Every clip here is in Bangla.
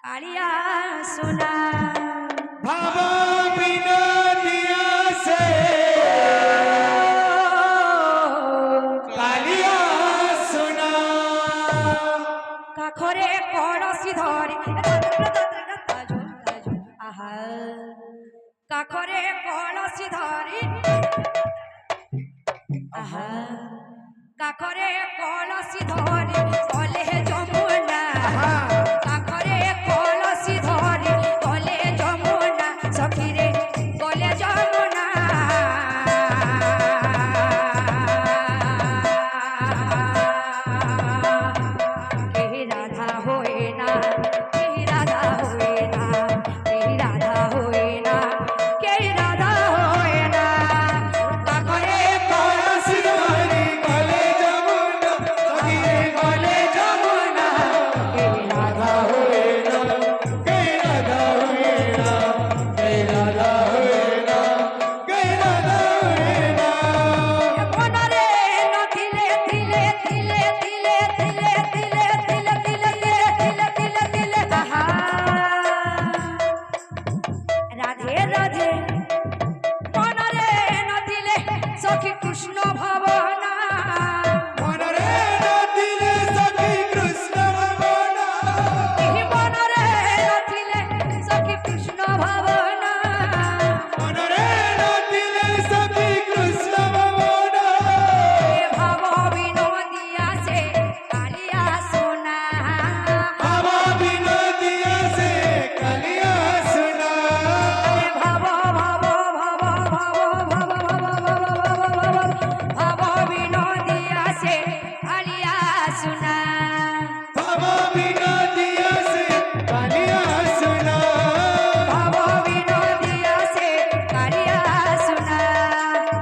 কালিয়া সোনা ভাবা বিনা দিয়া সে কালিয়া সোনা কাখরে কলসি ধরে আহা কাখরে কলসি ধরে আহা কাখরে কলসি ধরে কলে যমুনা কাখরে কলসি ধরে কলে যমুনা সখিরে কলে যমুনা কে রাধা হয়ে না কে রাধা হয়ে না কে রাধা হয়ে না কে রাধা হয়ে না কাখরে কলসি ধরি কলে যমুনা সখিরে কলে যমুনা কে রাধা হয়ে না কে রাধা হয়ে না কে রাধা হয়ে না কে রাধা হয়ে না মনরে নথিলে তিলে তিলে তিলে তিলে তিলে তিলে তিলে তিলে তিলে তিলে আহা রাধে রাধে মনরে নথিলে সখী কৃষ্ণ ভাবনা মনরে নথিলে সখী কৃষ্ণ ভাবনা এই মনরে নথিলে সখী কৃষ্ণ ভাবনা মনরে নথিলে সখী কৃষ্ণ ভাবনা এ ভাব বিনোদিয়া সে কালিয়া সোনা ভাবা বিনোদিয়া সে কালিয়া সোনা ভাব ভাব ভাব ভাব ভাব ভাব বিনোদিয়া সে কালিয়া সোনা ভাবা বিনোদিয়া সে কালিয়া সোনা ভাব বিনোদিয়া সে কালিয়া সোনা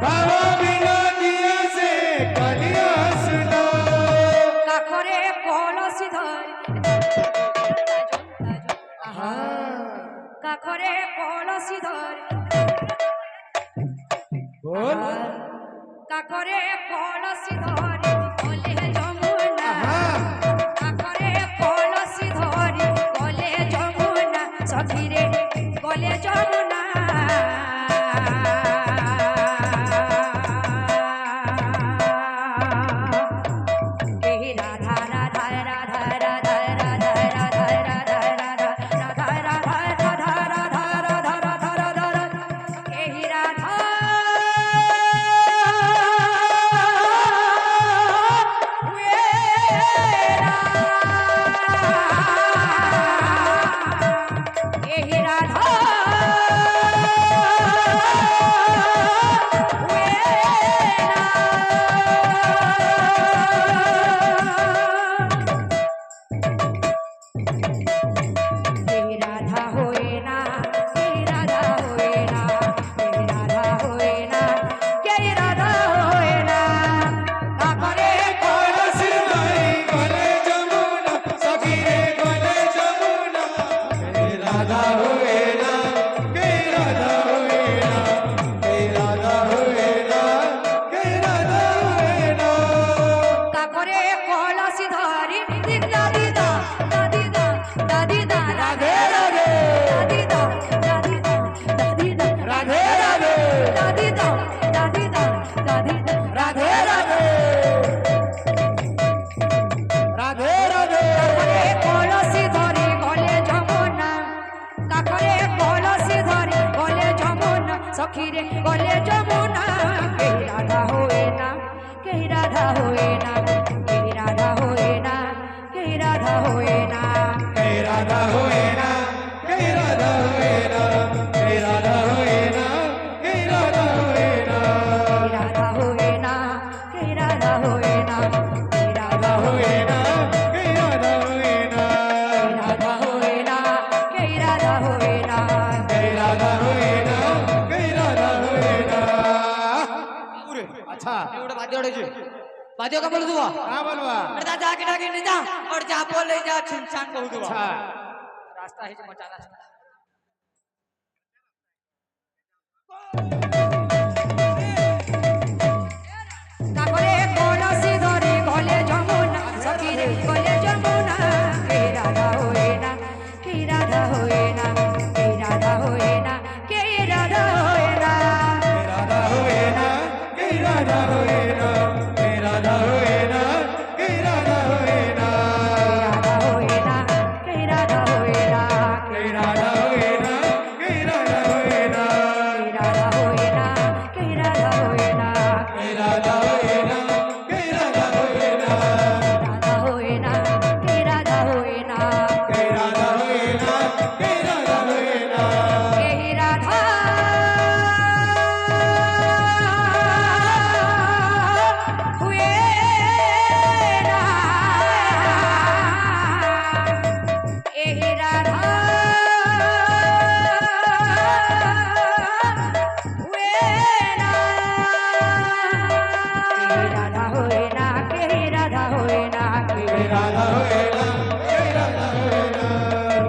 ভাবা বিনোদিয়া সে কালিয়া সোনা কাখরে কলসি ধরে আহা কাখরে কলসি ধরে বল কাখরে কলসি ধরে কলে যমুনা কাখরে কলসি ধরে কলে যমুনা সখিরে কলে যমুনা এই রাধা রাধা রাধা রাধা রাধা রাধা রাধা রাধা রাধা রাধা রাধা রাধা রাধা রাধা রাধা এই রাধা এই রাধা রাধা হয়ে না কে রাধা হয়ে না কে রাধা হয়ে না কে রাধা হয়ে না কাকরে কলসি ধরি কলে যমুনা সখিরে কলে যমুনা কে রাধা হয়ে না কে রাধা হয়ে না কে রাধা হয়ে না কে রাধা হয়ে না কাকরে কলসি ধরি দিদা দিদা দাদিদা দাদিদা রাধে রাধে দাদিদা দাদিদা দাদিদা রাধে রাধে দাদিদা দাদিদা দাদিদা রাধে রাধে রাধে রাধে কাকরে কলসি ধরি গলে যমুনা কাকরে কলসি ধরি গলে যমুনা সখিরে গলে যমুনা কে রাধা হয়ে না কে রাধা হয়ে না কে রাধা হয়ে না কে রাধা হয়ে না কে রাধা হয়ে না কে রাধা হয়ে না কে রাধা হয়ে না কে রাধা হয়ে না রাধা হয়ে না কে রাধা হয়ে না কে রাধা হয়ে না কে রাধা হয়ে না রাধা হয়ে না কে রাধা হয়ে না কে রাধা হয়ে না কে রাধা হয়ে না अच्छा एवढं वाद्य ओढायचे वाद्य का बोलू तुला हाँ बोलवा अरे जा जाके डाके नहीं जा और जा बोल ले जा छुनछान बोलू तुला अच्छा रास्ता है जो मचा रास्ता কাকরে কলসি ধরি গলে যমুনা সখিরে গলে যমুনা কে রাধা হয়ে না কে রাধা হয়ে না কে রাধা হয়ে না কে রাধা হয়ে না राधा होए ना के राधा होए ना के राधा होए ना के राधा होए ना রাধা হয়ে না কে রাধা হয়ে না के राधा होए ना के राधा होए ना রাধা হয়ে না কে রাধা হয়ে না के राधा होए ना के राधा होए ना রাধা হয়ে না কে রাধা হয়ে না के राधा होए ना के राधा होए ना কে রাধা हुए ना एहि राधा हुए ना एहि राधा हुए ना केहि राधा हुए ना के राधा होए ना के राधा होए ना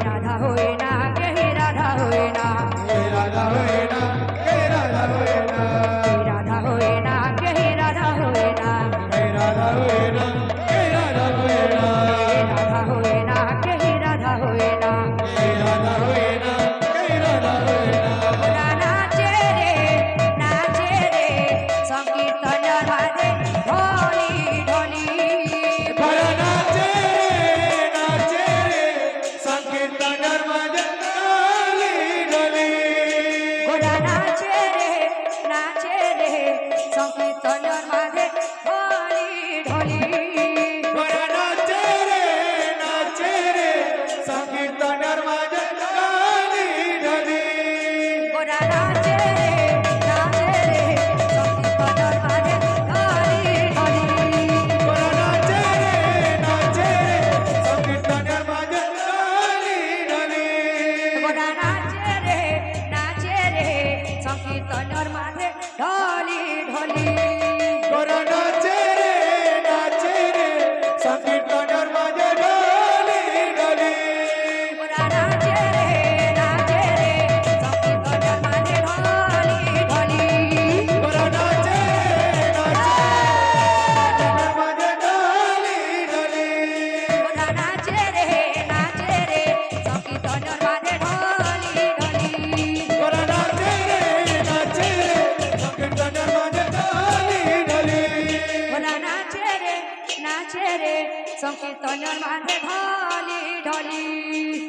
राधा हुए ना केहि राधा हुए ना के राधा होए ना के राधा होए ना राधा हुए ना केहि राधा हुए ना के राधा होए ना के राधा होए ना राधा हुए ना केहि राधा हुए ना के राधा होए ना के राधा होए ना नाचे रे संकीर्तन राधे ढोली ढोली बड़ा नाचे रे संकीर्तन माझ्या डोली डोली गोरा नाचे रे संकीर्तन राधे ढोली ढोली बड़ा नाचे रे संकीर्तन माझ्या डोली डोली गोरा नाचे रे संकीर्तन राधे ढोली ढोली बड़ा नाचे रे संकीर्तन माझ्या डोली डोली गोरा नाचे रे संकीर्तन राधे ढोली ढोली बड़ा नाचे रे संकीर्तन माझ्या डोली डोली गोरा नाचे रे संकीर्तन राधे ढोली ढोली बड़ा नाचे माझ्या डोली डोली गोरा नाचे रे संकीर्तन राधे ढोली ढोली बड़ा नाचे संकीर्तन माझ्या डोली डोली गोरा नाचे रे संकीर्तन राधे ढोली ढोली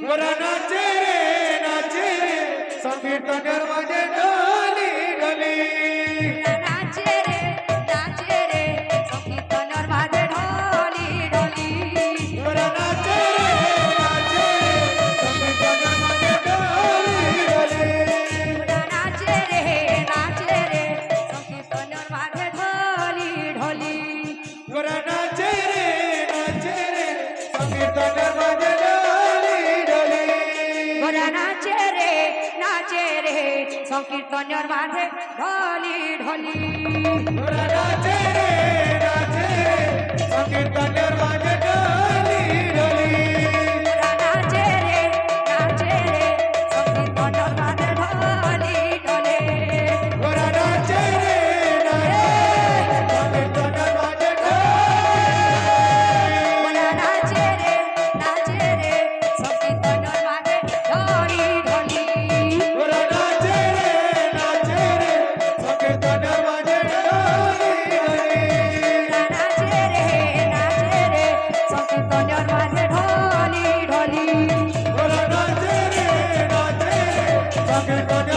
बड़ा नाचे संकीर्तन माझ्या डोली डोली नाचे रे संकीर्तन राधे ढोली ढोली बड़ा नाचे संकीर्तन माझ्या डोली डोली गोरा नाचे रे संकीर्तन राधे ढोली ढोली बड़ा नाचे संकीर्तन माझ्या डोली डोली गोरा नाचे रे संकीर्तन राधे ढोली ढोली बड़ा नाचे संकीर्तन माझ्या डोली डोली गोरा नाचे रे संकीर्तन राधे ढोली ढोली बड़ा नाचे संकीर्तन माझ्या डोली गोरा नाचे रे संकीर्तन राधे ढोली ढोली बड़ा नाचे संकीर्तन माझ्या डोली डोली नाचे रे संकीर्तन राधे ढोली ढोली बड़ा नाचे संकीर्तन